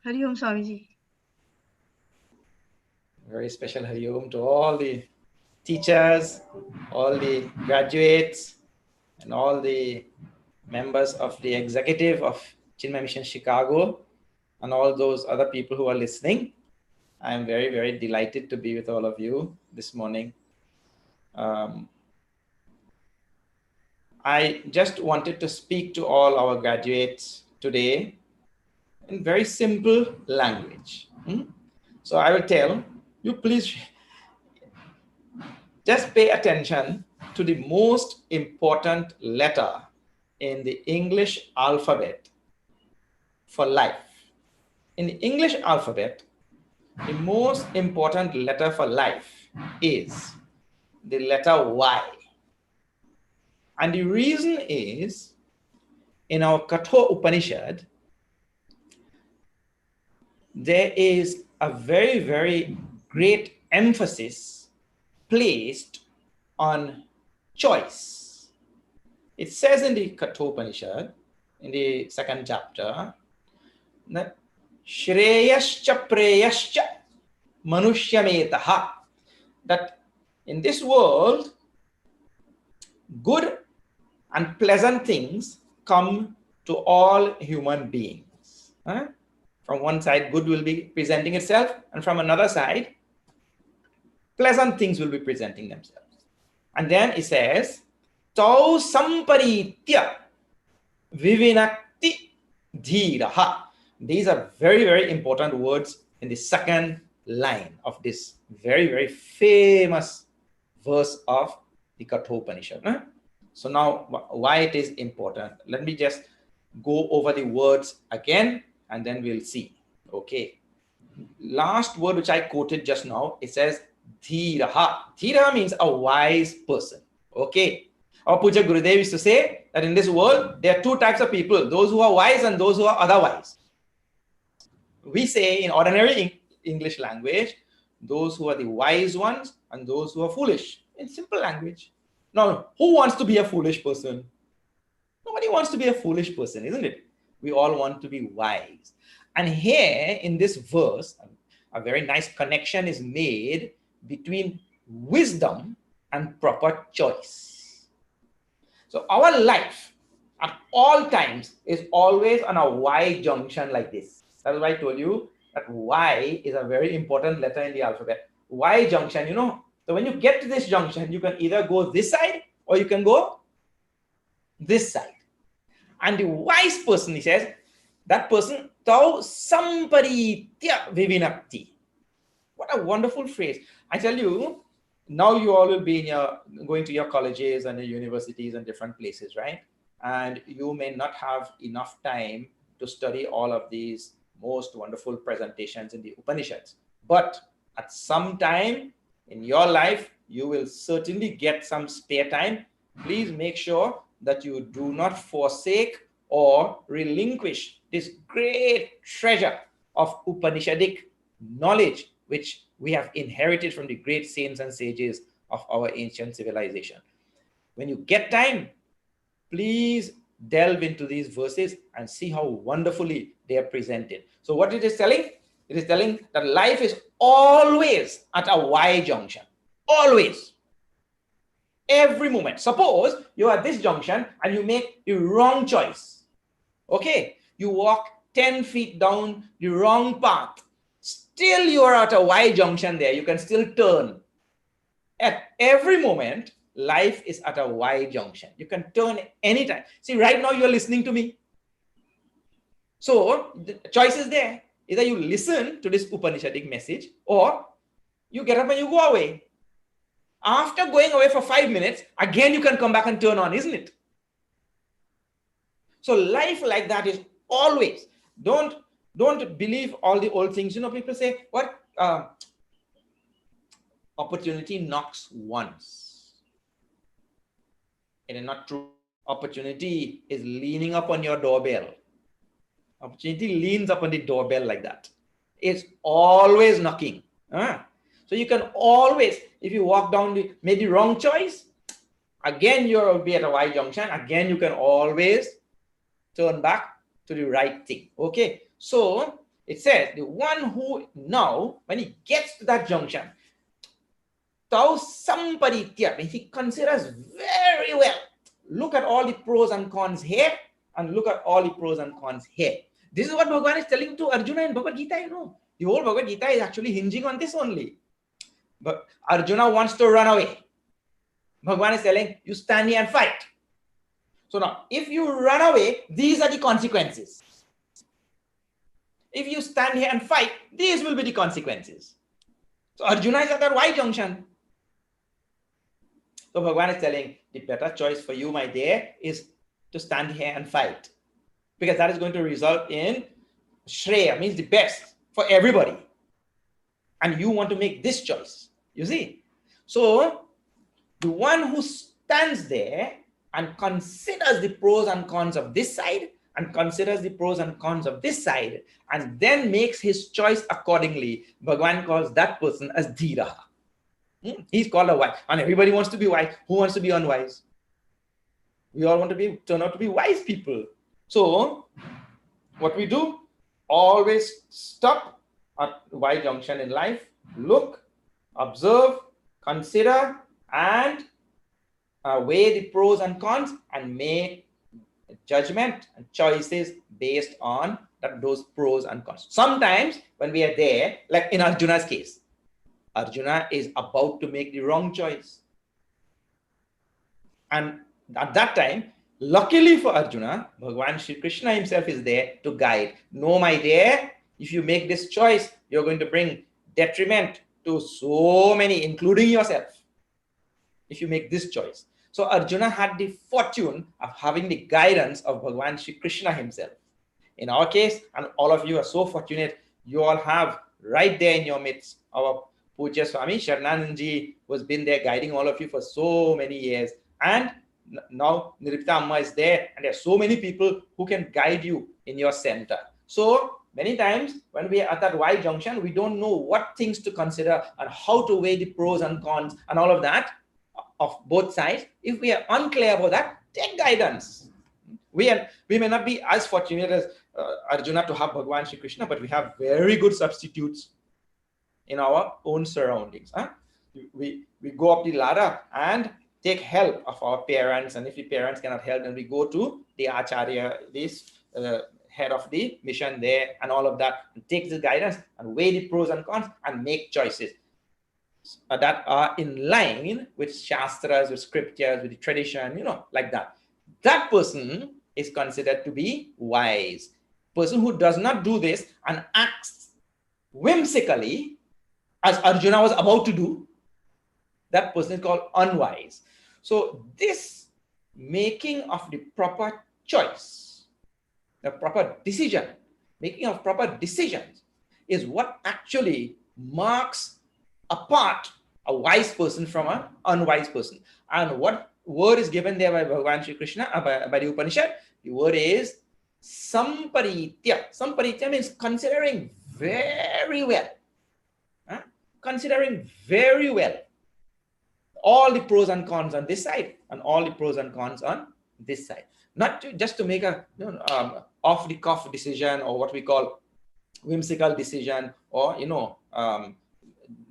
Hari Om Swamiji. Very special Hari Om to all the teachers, all the graduates, and all the members of the executive of Chinmaya Mission Chicago, and all those other people who are listening. I am very, very delighted to be with all of you this morning. I just wanted to speak to all our graduates today in very simple language. So I will tell you, please just pay attention to the most important letter in the English alphabet for life. In the English alphabet, the most important letter for life is the letter Y. And the reason is, in our Katha Upanishad, there is a very, very great emphasis placed on choice. It says in the Katha Upanishad, in the second chapter, that Shreyascha Preyascha Manushyametah, that in this world, good and pleasant things come to all human beings. From one side, good will be presenting itself, and from another side, pleasant things will be presenting themselves. And then it says, Tau samparitya vivinakti dhiraha. These are very, very important words in the second line of this very, very famous verse of the Katha Upanishad. So now, why it is important? Let me just go over the words again, and then we'll see. Okay. Last word which I quoted just now, it says dhiraha. Dhiraha means a wise person. Okay. Our Puja Gurudev used to say that in this world, there are two types of people, those who are wise and those who are otherwise. We say in ordinary English language, those who are the wise ones and those who are foolish, in simple language. Now, who wants to be a foolish person? Nobody wants to be a foolish person, isn't it? We all want to be wise. And here in this verse, a very nice connection is made between wisdom and proper choice. So our life at all times is always on a Y junction like this. That's why I told you that Y is a very important letter in the alphabet. Y junction, so when you get to this junction, you can either go this side or you can go this side. And the wise person, he says, that person, tau samparitya vivinakti. What a wonderful phrase. I tell you, now you all will be going to your colleges and your universities and different places, right? And you may not have enough time to study all of these most wonderful presentations in the Upanishads. But at some time in your life, you will certainly get some spare time. Please make sure that you do not forsake or relinquish this great treasure of Upanishadic knowledge, which we have inherited from the great saints and sages of our ancient civilization. When you get time, please delve into these verses and see how wonderfully they are presented. So what it is telling? It is telling that life is always at a Y junction. Always. Every moment. Suppose you are at this junction and you make the wrong choice. Okay. You walk 10 feet down the wrong path. Still you are at a Y junction there. You can still turn. At every moment, life is at a Y junction. You can turn anytime. See, right now you're listening to me. So the choice is there. Either you listen to this Upanishadic message or you get up and you go away. After going away for 5 minutes, again you can come back and turn on, isn't it? So life like that is always. Don't believe all the old things. People say, what? Opportunity knocks once. It is not true. Opportunity is leaning up on your doorbell. Opportunity leans up on the doorbell like that. It's always knocking. So you can always, if you walk down, made the wrong choice, again you'll be at a Y junction. Again, you can always turn back to the right thing. Okay. So it says the one who now, when he gets to that junction, tau samparitya, when he considers very well, look at all the pros and cons here, and look at all the pros and cons here. This is what Bhagavan is telling to Arjuna in Bhagavad Gita, you know. The whole Bhagavad Gita is actually hinging on this only. But Arjuna wants to run away. Bhagavan is telling, you stand here and fight. So now, if you run away, these are the consequences. If you stand here and fight, these will be the consequences. So Arjuna is at that Y junction. So Bhagavan is telling, the better choice for you, my dear, is to stand here and fight. Because that is going to result in Shreya, means the best for everybody. And you want to make this choice. You see? So the one who stands there and considers the pros and cons of this side and considers the pros and cons of this side and then makes his choice accordingly, Bhagavan calls that person as Dhiraha. He's called a wise. And everybody wants to be wise. Who wants to be unwise? We all want to turn out to be wise people. So what we do, always stop at Y junction in life, look, observe, consider, and weigh the pros and cons and make judgment and choices based on those pros and cons. Sometimes when we are there, like in Arjuna's case, Arjuna is about to make the wrong choice. And at that time, luckily for Arjuna, Bhagavan Shri Krishna himself is there to guide. No, my dear, if you make this choice, you're going to bring detriment to so many, including yourself, if you make this choice. So Arjuna had the fortune of having the guidance of Bhagavan Shri Krishna himself. In our case, and all of you are so fortunate, you all have right there in your midst our Pujya Swami Sharanananji, who has been there guiding all of you for so many years. And now Niripta Amma is there, and there are so many people who can guide you in your center. So many times when we are at that Y junction, we don't know what things to consider and how to weigh the pros and cons and all of that of both sides. If we are unclear about that, take guidance. We may not be as fortunate as Arjuna to have Bhagavan Shri Krishna, but we have very good substitutes in our own surroundings. We go up the ladder and take help of our parents, and if the parents cannot help, then we go to the Acharya, this head of the mission there, and all of that, and take the guidance and weigh the pros and cons and make choices that are in line with Shastras, with scriptures, with the tradition, you know, like that. That person is considered to be wise. Person who does not do this and acts whimsically, as Arjuna was about to do, that person is called unwise. So this making of the proper choice, the proper decision, making of proper decisions is what actually marks apart a wise person from an unwise person. And what word is given there by Bhagavan Shri Krishna, by the Upanishad? The word is samparitya. Samparitya means considering very well. Considering very well all the pros and cons on this side and all the pros and cons on this side. Not just to make a off-the-cuff decision, or what we call whimsical decision, or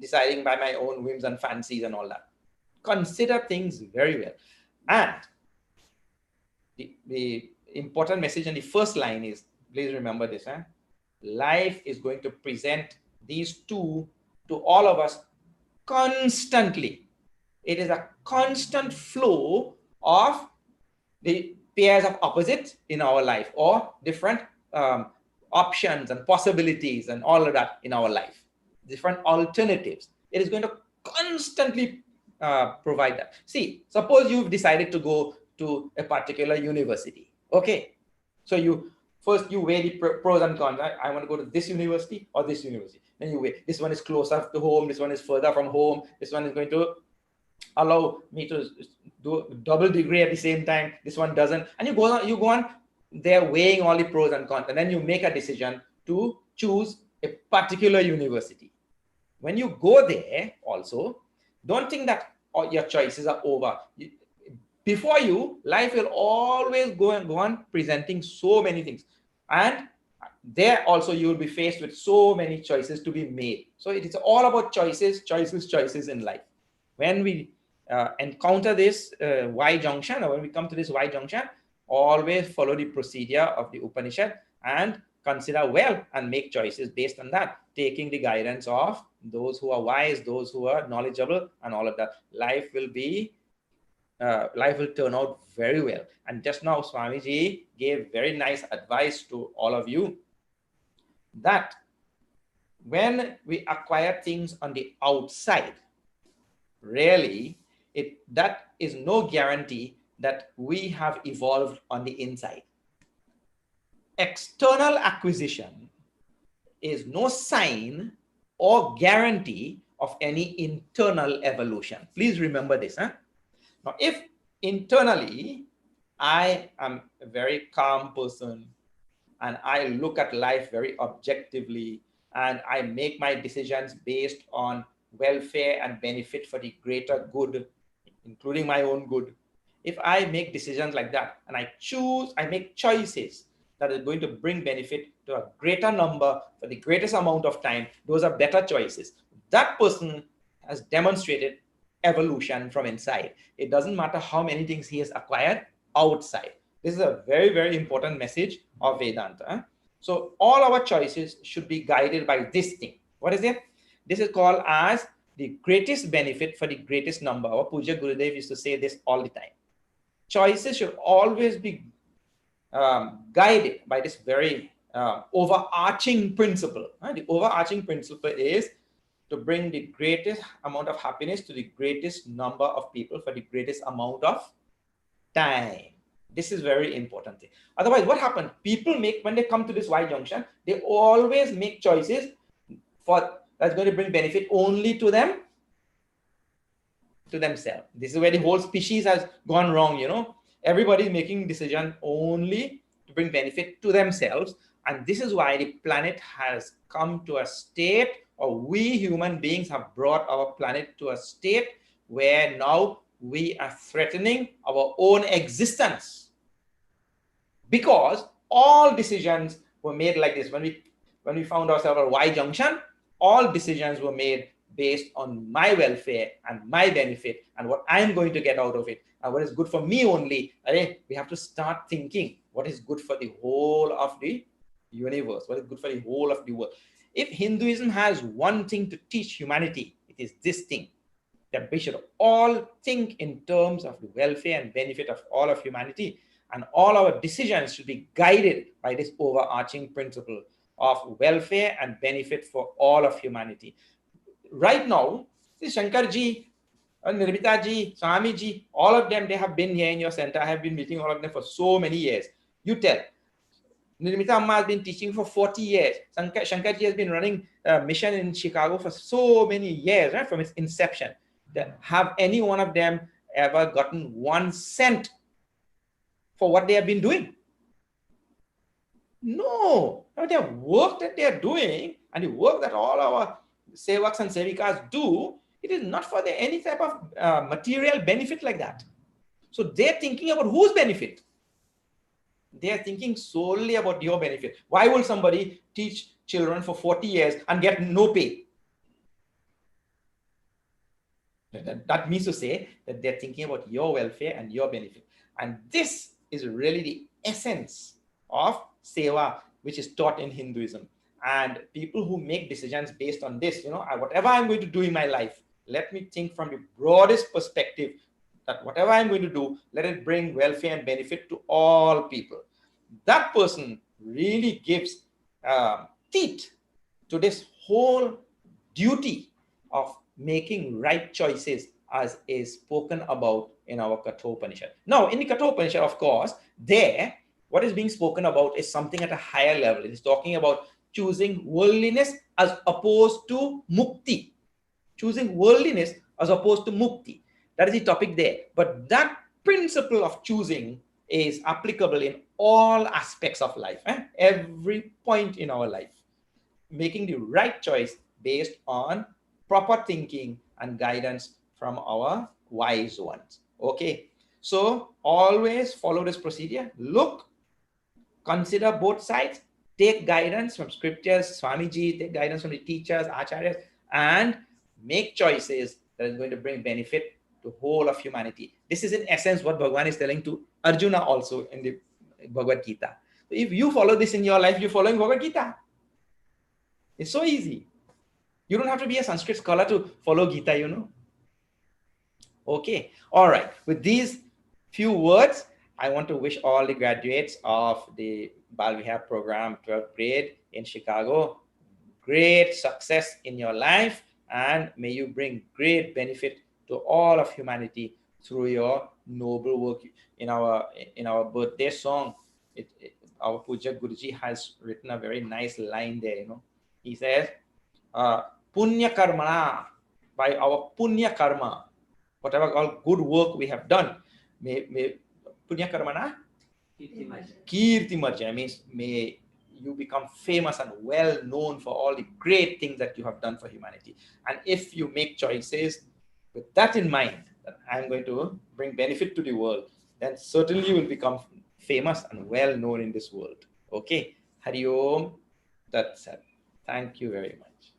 deciding by my own whims and fancies and all that. Consider things very well. And the important message in the first line is, please remember this, life is going to present these two to all of us constantly. It is a constant flow of the pairs of opposites in our life, or different options and possibilities and all of that in our life, different alternatives. It is going to constantly provide that. See, suppose you've decided to go to a particular university. Okay, so you weigh the pros and cons. I want to go to this university or this university. Then you weigh, this one is closer to home, this one is further from home, this one is going to allow me to do double degree at the same time, this one doesn't, and you go on there weighing all the pros and cons, and then you make a decision to choose a particular university. When you go there also, don't think that all your choices are over. Before you, life will always go on presenting so many things, and there also you will be faced with so many choices to be made. So it is all about choices, choices, choices in life. When we encounter this Y junction, or when we come to this Y junction, always follow the procedure of the Upanishad and consider well and make choices based on that, taking the guidance of those who are wise, those who are knowledgeable, and all of that. Life will turn out very well. And just now Swamiji gave very nice advice to all of you, that when we acquire things on the outside, really that is no guarantee that we have evolved on the inside. External acquisition is no sign or guarantee of any internal evolution. Please remember this. Now, if internally I am a very calm person and I look at life very objectively and I make my decisions based on welfare and benefit for the greater good, including my own good, if I make decisions like that and I make choices that are going to bring benefit to a greater number for the greatest amount of time, those are better choices. That person has demonstrated evolution from inside. It doesn't matter how many things he has acquired outside. This is a very, very important message of Vedanta. So all our choices should be guided by this thing. What is it? This is called as the greatest benefit for the greatest number. Our Puja Gurudev used to say this all the time. Choices should always be guided by this very overarching principle. The overarching principle is to bring the greatest amount of happiness to the greatest number of people for the greatest amount of time. This is very important thing. Otherwise, what happens? People make, when they come to this Y junction, they always make choices for that's going to bring benefit only to them, to themselves. This is where the whole species has gone wrong. Everybody is making decision only to bring benefit to themselves, and this is why the planet has come to a state, or we human beings have brought our planet to a state where now we are threatening our own existence, because all decisions were made like this. When we found ourselves at Y junction, all decisions were made based on my welfare and my benefit and what I'm going to get out of it and what is good for me only. We have to start thinking what is good for the whole of the universe, what is good for the whole of the world. If Hinduism has one thing to teach humanity, it is this thing, that we should all think in terms of the welfare and benefit of all of humanity, and all our decisions should be guided by this overarching principle of welfare and benefit for all of humanity. Right now, see Shankarji, Nirmitaji, Swamiji, all of them, they have been here in your center. I have been meeting all of them for so many years. You tell. Nirmita Amma has been teaching for 40 years. Shankarji has been running a mission in Chicago for so many years, right, from its inception. Have any one of them ever gotten 1 cent for what they have been doing? No. The work that they are doing and the work that all our sevaks and sevikas do, it is not for any type of material benefit like that. So they're thinking about whose benefit? They're thinking solely about your benefit. Why will somebody teach children for 40 years and get no pay? That means to say that they're thinking about your welfare and your benefit. And this is really the essence of seva, which is taught in Hinduism. And people who make decisions based on this, whatever I'm going to do in my life, let me think from the broadest perspective, that whatever I'm going to do, let it bring welfare and benefit to all people. That person really gives teeth to this whole duty of making right choices, as is spoken about in our Kathopanishad. Now, in the Kathopanishad, of course, what is being spoken about is something at a higher level. It is talking about choosing worldliness as opposed to mukti. Choosing worldliness as opposed to mukti. That is the topic there. But that principle of choosing is applicable in all aspects of life, every point in our life. Making the right choice based on proper thinking and guidance from our wise ones. Okay, so always follow this procedure. Look, consider both sides, take guidance from scriptures, Swamiji, take guidance from the teachers, acharyas, and make choices that is going to bring benefit to whole of humanity. This is in essence what Bhagavan is telling to Arjuna also in the Bhagavad Gita. So if you follow this in your life, you're following Bhagavad Gita. It's so easy. You don't have to be a Sanskrit scholar to follow Gita, you know. Okay. All right. With these few words, I want to wish all the graduates of the Bala Vihar program 12th grade in Chicago great success in your life, and may you bring great benefit to all of humanity through your noble work. In our birthday song, our Puja Guruji has written a very nice line there. You know, he says, "Punya karma, by our punya karma, whatever all good work we have done, may punya karmana kirti marjana, means may you become famous and well known for all the great things that you have done for humanity. And if you make choices with that in mind, that I'm going to bring benefit to the world, then certainly you will become famous and well known in this world." Okay. Hari Om. That's it. Thank you very much.